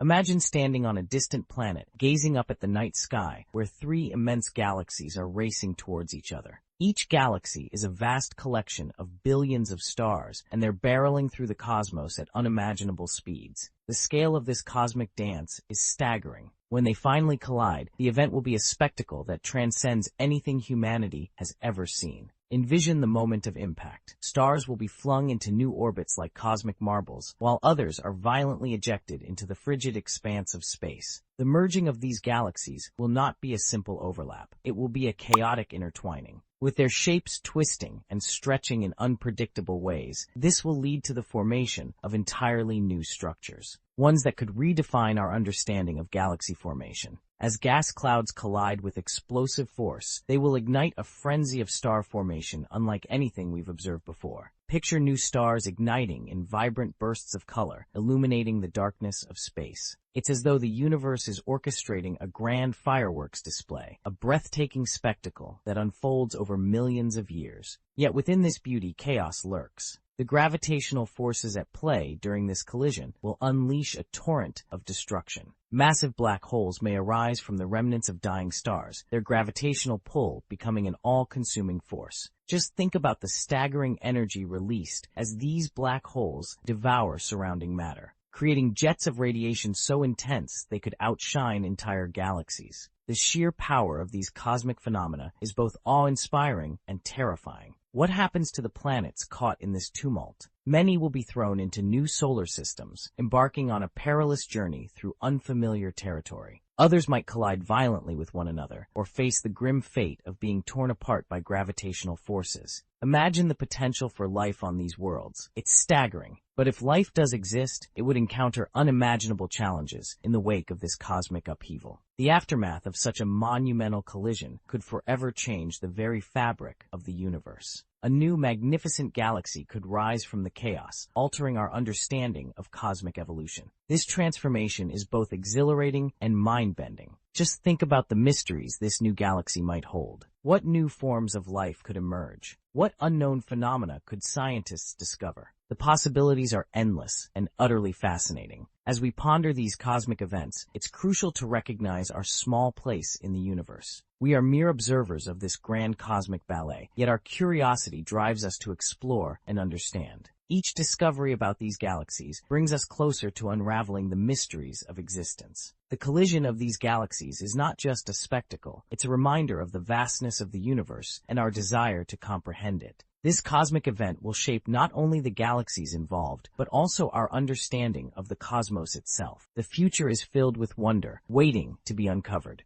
Imagine standing on a distant planet, gazing up at the night sky, where three immense galaxies are racing towards each other. Each galaxy is a vast collection of billions of stars, and they're barreling through the cosmos at unimaginable speeds. The scale of this cosmic dance is staggering. When they finally collide, the event will be a spectacle that transcends anything humanity has ever seen. Envision the moment of impact. Stars will be flung into new orbits like cosmic marbles, while others are violently ejected into the frigid expanse of space. The merging of these galaxies will not be a simple overlap. It will be a chaotic intertwining. With their shapes twisting and stretching in unpredictable ways, this will lead to the formation of entirely new structures, ones that could redefine our understanding of galaxy formation. As gas clouds collide with explosive force, they will ignite a frenzy of star formation unlike anything we've observed before. Picture new stars igniting in vibrant bursts of color, illuminating the darkness of space. It's as though the universe is orchestrating a grand fireworks display, a breathtaking spectacle that unfolds over millions of years. Yet within this beauty, chaos lurks. The gravitational forces at play during this collision will unleash a torrent of destruction. Massive black holes may arise from the remnants of dying stars, their gravitational pull becoming an all-consuming force. Just think about the staggering energy released as these black holes devour surrounding matter, creating jets of radiation so intense they could outshine entire galaxies. The sheer power of these cosmic phenomena is both awe-inspiring and terrifying. What happens to the planets caught in this tumult? Many will be thrown into new solar systems, embarking on a perilous journey through unfamiliar territory. Others might collide violently with one another, or face the grim fate of being torn apart by gravitational forces. Imagine the potential for life on these worlds. It's staggering. But if life does exist, it would encounter unimaginable challenges in the wake of this cosmic upheaval. The aftermath of such a monumental collision could forever change the very fabric of the universe. A new magnificent galaxy could rise from the chaos, altering our understanding of cosmic evolution. This transformation is both exhilarating and mind-bending. Just think about the mysteries this new galaxy might hold. What new forms of life could emerge? What unknown phenomena could scientists discover? The possibilities are endless and utterly fascinating. As we ponder these cosmic events, it's crucial to recognize our small place in the universe. We are mere observers of this grand cosmic ballet, yet our curiosity drives us to explore and understand. Each discovery about these galaxies brings us closer to unraveling the mysteries of existence. The collision of these galaxies is not just a spectacle, it's a reminder of the vastness of the universe and our desire to comprehend it. This cosmic event will shape not only the galaxies involved, but also our understanding of the cosmos itself. The future is filled with wonder, waiting to be uncovered.